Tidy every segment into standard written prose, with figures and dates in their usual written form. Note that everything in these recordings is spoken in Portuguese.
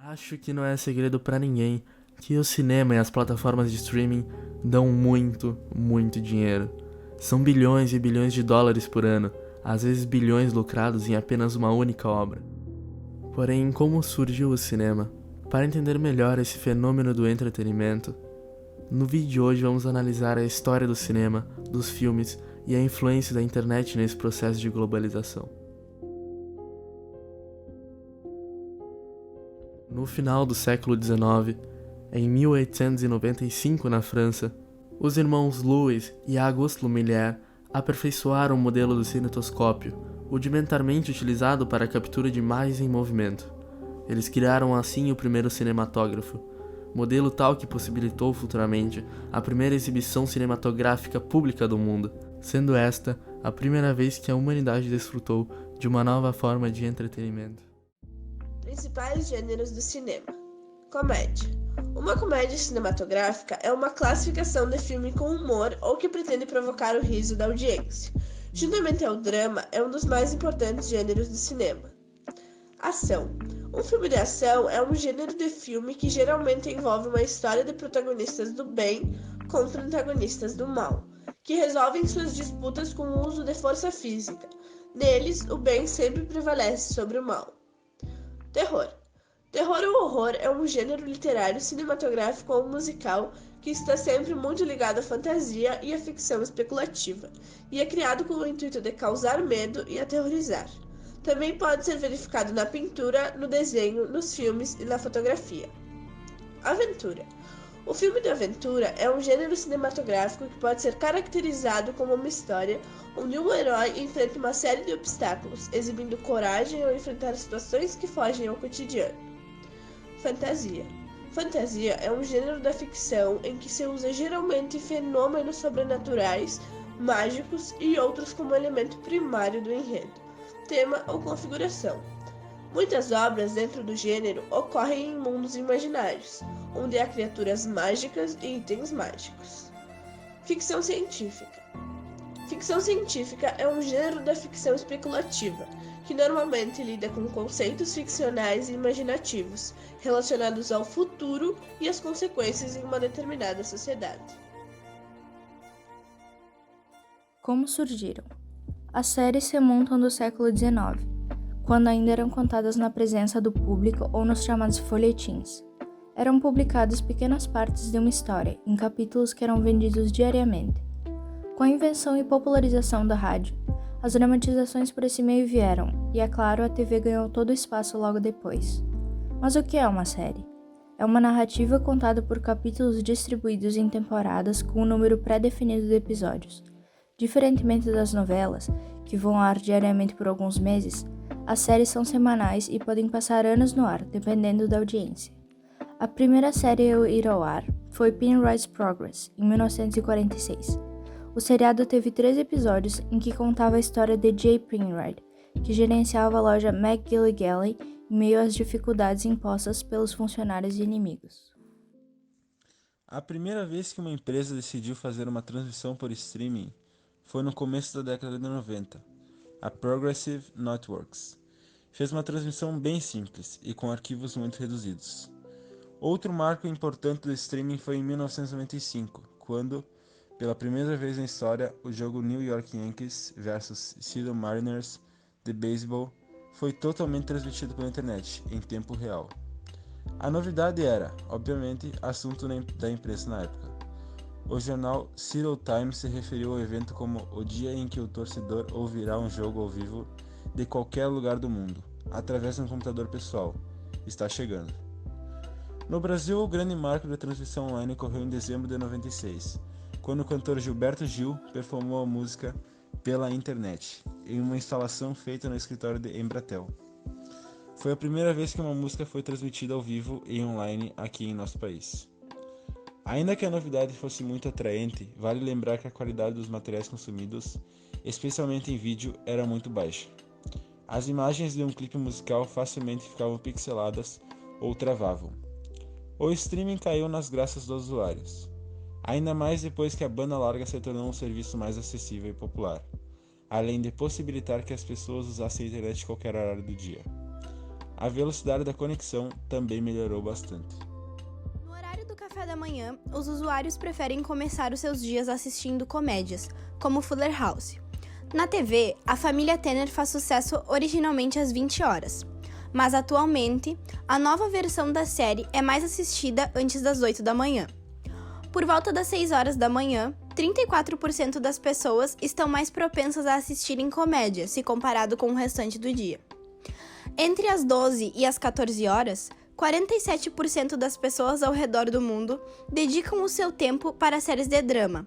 Acho que não é segredo pra ninguém que o cinema e as plataformas de streaming dão muito, muito dinheiro. São bilhões e bilhões de dólares por ano, às vezes bilhões lucrados em apenas uma única obra. Porém, como surgiu o cinema? Para entender melhor esse fenômeno do entretenimento, no vídeo de hoje vamos analisar a história do cinema, dos filmes e a influência da internet nesse processo de globalização. No final do século XIX, em 1895 na França, os irmãos Louis e Auguste Lumière aperfeiçoaram o modelo do cinetoscópio, rudimentarmente utilizado para a captura de imagens em movimento. Eles criaram assim o primeiro cinematógrafo, modelo tal que possibilitou futuramente a primeira exibição cinematográfica pública do mundo, sendo esta a primeira vez que a humanidade desfrutou de uma nova forma de entretenimento. Principais gêneros do cinema. Comédia. Uma comédia cinematográfica é uma classificação de filme com humor ou que pretende provocar o riso da audiência. Juntamente ao drama, é um dos mais importantes gêneros do cinema. Ação. Um filme de ação é um gênero de filme que geralmente envolve uma história de protagonistas do bem contra antagonistas do mal, que resolvem suas disputas com o uso de força física. Neles, o bem sempre prevalece sobre o mal. Terror. Terror ou horror é um gênero literário, cinematográfico ou musical que está sempre muito ligado à fantasia e à ficção especulativa, e é criado com o intuito de causar medo e aterrorizar. Também pode ser verificado na pintura, no desenho, nos filmes e na fotografia. Aventura. O filme de aventura é um gênero cinematográfico que pode ser caracterizado como uma história onde um herói enfrenta uma série de obstáculos, exibindo coragem ao enfrentar situações que fogem ao cotidiano. Fantasia. Fantasia é um gênero da ficção em que se usa geralmente fenômenos sobrenaturais, mágicos e outros como elemento primário do enredo, tema ou configuração. Muitas obras dentro do gênero ocorrem em mundos imaginários, onde há criaturas mágicas e itens mágicos. Ficção científica. Ficção científica é um gênero da ficção especulativa, que normalmente lida com conceitos ficcionais e imaginativos, relacionados ao futuro e às consequências em uma determinada sociedade. Como surgiram? As séries se remontam do século XIX, quando ainda eram contadas na presença do público ou nos chamados folhetins. Eram publicadas pequenas partes de uma história, em capítulos que eram vendidos diariamente. Com a invenção e popularização da rádio, as dramatizações por esse meio vieram, e é claro, a TV ganhou todo o espaço logo depois. Mas o que é uma série? É uma narrativa contada por capítulos distribuídos em temporadas com um número pré-definido de episódios. Diferentemente das novelas, que vão ao ar diariamente por alguns meses, as séries são semanais e podem passar anos no ar, dependendo da audiência. A primeira série a ir ao ar foi Penrose Progress, em 1946. O seriado teve 3 episódios em que contava a história de Jay Penrose, que gerenciava a loja McGillicuddy em meio às dificuldades impostas pelos funcionários e inimigos. A primeira vez que uma empresa decidiu fazer uma transmissão por streaming foi no começo da década de 90. A Progressive Networks fez uma transmissão bem simples e com arquivos muito reduzidos. Outro marco importante do streaming foi em 1995, quando, pela primeira vez na história, o jogo New York Yankees vs Seattle Mariners de beisebol foi totalmente transmitido pela internet, em tempo real. A novidade era, obviamente, assunto da imprensa na época. O jornal Seattle Times se referiu ao evento como o dia em que o torcedor ouvirá um jogo ao vivo de qualquer lugar do mundo, através de um computador pessoal. Está chegando. No Brasil, o grande marco da transmissão online ocorreu em dezembro de 96, quando o cantor Gilberto Gil performou a música pela internet, em uma instalação feita no escritório de Embratel. Foi a primeira vez que uma música foi transmitida ao vivo e online aqui em nosso país. Ainda que a novidade fosse muito atraente, vale lembrar que a qualidade dos materiais consumidos, especialmente em vídeo, era muito baixa. As imagens de um clipe musical facilmente ficavam pixeladas ou travavam. O streaming caiu nas graças dos usuários, ainda mais depois que a banda larga se tornou um serviço mais acessível e popular, além de possibilitar que as pessoas usassem a internet em qualquer horário do dia. A velocidade da conexão também melhorou bastante. No horário do café da manhã, os usuários preferem começar os seus dias assistindo comédias, como Fuller House. Na TV, a família Tanner faz sucesso originalmente às 20 horas, mas atualmente, a nova versão da série é mais assistida antes das 8 da manhã. Por volta das 6 horas da manhã, 34% das pessoas estão mais propensas a assistirem comédia, se comparado com o restante do dia. Entre as 12 e as 14 horas, 47% das pessoas ao redor do mundo dedicam o seu tempo para séries de drama,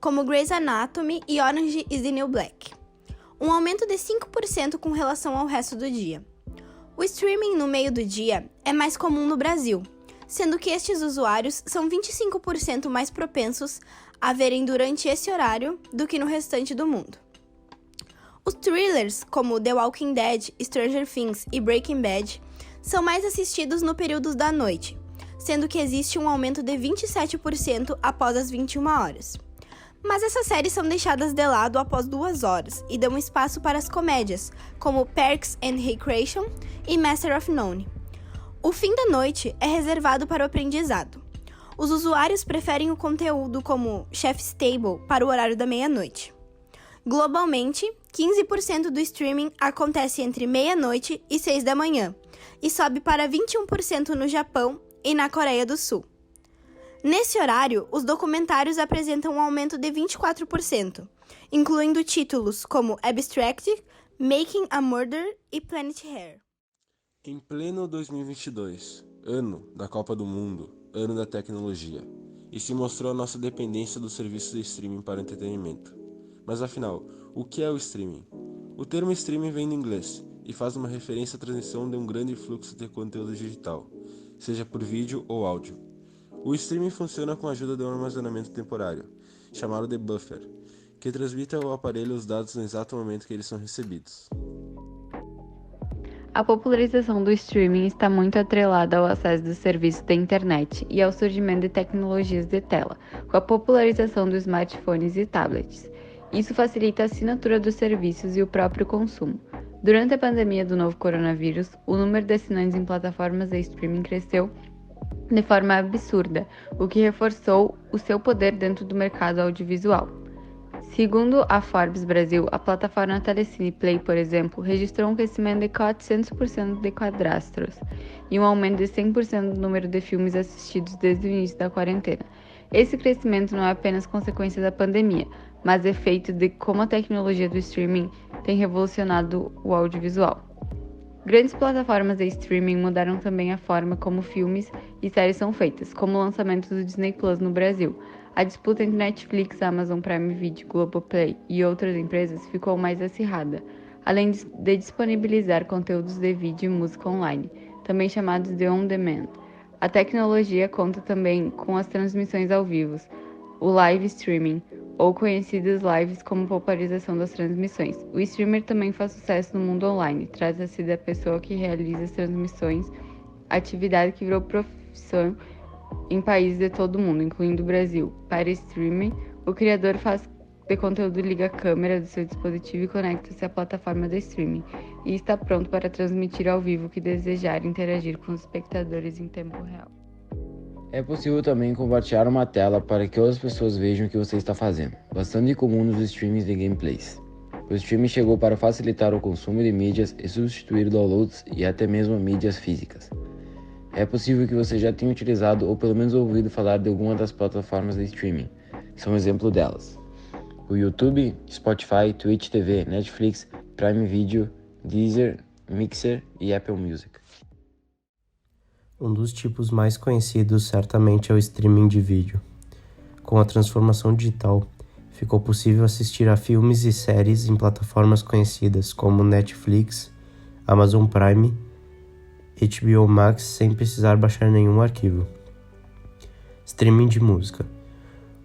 como Grey's Anatomy e Orange is the New Black. Um aumento de 5% com relação ao resto do dia. O streaming no meio do dia é mais comum no Brasil, sendo que estes usuários são 25% mais propensos a verem durante esse horário do que no restante do mundo. Os thrillers, como The Walking Dead, Stranger Things e Breaking Bad, são mais assistidos no período da noite, sendo que existe um aumento de 27% após as 21 horas. Mas essas séries são deixadas de lado após 2 horas e dão espaço para as comédias, como Parks and Recreation e Master of None. O fim da noite é reservado para o aprendizado. Os usuários preferem o conteúdo como Chef's Table para o horário da meia-noite. Globalmente, 15% do streaming acontece entre meia-noite e 6 da manhã, e sobe para 21% no Japão e na Coreia do Sul. Nesse horário, os documentários apresentam um aumento de 24%, incluindo títulos como Abstract, Making a Murder e Planet Hair. Em pleno 2022, ano da Copa do Mundo, ano da tecnologia, e se mostrou a nossa dependência dos serviços de streaming para entretenimento. Mas afinal, o que é o streaming? O termo streaming vem do inglês e faz uma referência à transmissão de um grande fluxo de conteúdo digital, seja por vídeo ou áudio. O streaming funciona com a ajuda de um armazenamento temporário, chamado de buffer, que transmite ao aparelho os dados no exato momento que eles são recebidos. A popularização do streaming está muito atrelada ao acesso dos serviços da internet e ao surgimento de tecnologias de tela, com a popularização dos smartphones e tablets. Isso facilita a assinatura dos serviços e o próprio consumo. Durante a pandemia do novo coronavírus, o número de assinantes em plataformas de streaming cresceu de forma absurda, o que reforçou o seu poder dentro do mercado audiovisual. Segundo a Forbes Brasil, a plataforma Telecine Play, por exemplo, registrou um crescimento de 400% de cadastros e um aumento de 100% do número de filmes assistidos desde o início da quarentena. Esse crescimento não é apenas consequência da pandemia, mas efeito de como a tecnologia do streaming tem revolucionado o audiovisual. Grandes plataformas de streaming mudaram também a forma como filmes e séries são feitas, como o lançamento do Disney Plus no Brasil. A disputa entre Netflix, Amazon Prime Video, Globoplay e outras empresas ficou mais acirrada, além de disponibilizar conteúdos de vídeo e música online, também chamados de on-demand. A tecnologia conta também com as transmissões ao vivo, o live streaming, ou conhecidas lives como popularização das transmissões. O streamer também faz sucesso no mundo online, trata-se da pessoa que realiza as transmissões, atividade que virou profissão em países de todo o mundo, incluindo o Brasil. Para streaming, o criador de conteúdo liga a câmera do seu dispositivo e conecta-se à plataforma de streaming, e está pronto para transmitir ao vivo o que desejar e interagir com os espectadores em tempo real. É possível também compartilhar uma tela para que outras pessoas vejam o que você está fazendo, bastante comum nos streamings de gameplays. O streaming chegou para facilitar o consumo de mídias e substituir downloads e até mesmo mídias físicas. É possível que você já tenha utilizado ou pelo menos ouvido falar de alguma das plataformas de streaming. São exemplo delas: o YouTube, Spotify, Twitch TV, Netflix, Prime Video, Deezer, Mixer e Apple Music. Um dos tipos mais conhecidos certamente é o streaming de vídeo. Com a transformação digital, ficou possível assistir a filmes e séries em plataformas conhecidas como Netflix, Amazon Prime, HBO Max sem precisar baixar nenhum arquivo. Streaming de música.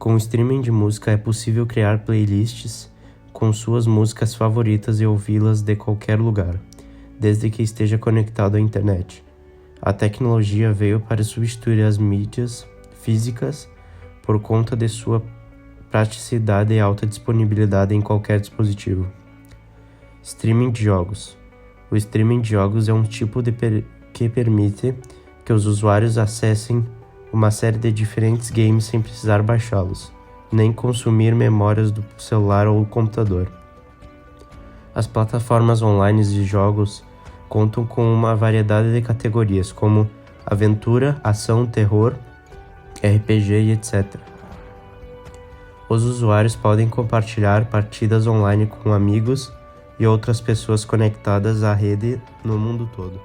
Com o streaming de música é possível criar playlists com suas músicas favoritas e ouvi-las de qualquer lugar, desde que esteja conectado à internet. A tecnologia veio para substituir as mídias físicas por conta de sua praticidade e alta disponibilidade em qualquer dispositivo. Streaming de jogos. O streaming de jogos é um tipo que permite que os usuários acessem uma série de diferentes games sem precisar baixá-los, nem consumir memórias do celular ou computador. As plataformas online de jogos contam com uma variedade de categorias, como aventura, ação, terror, RPG e etc. Os usuários podem compartilhar partidas online com amigos e outras pessoas conectadas à rede no mundo todo.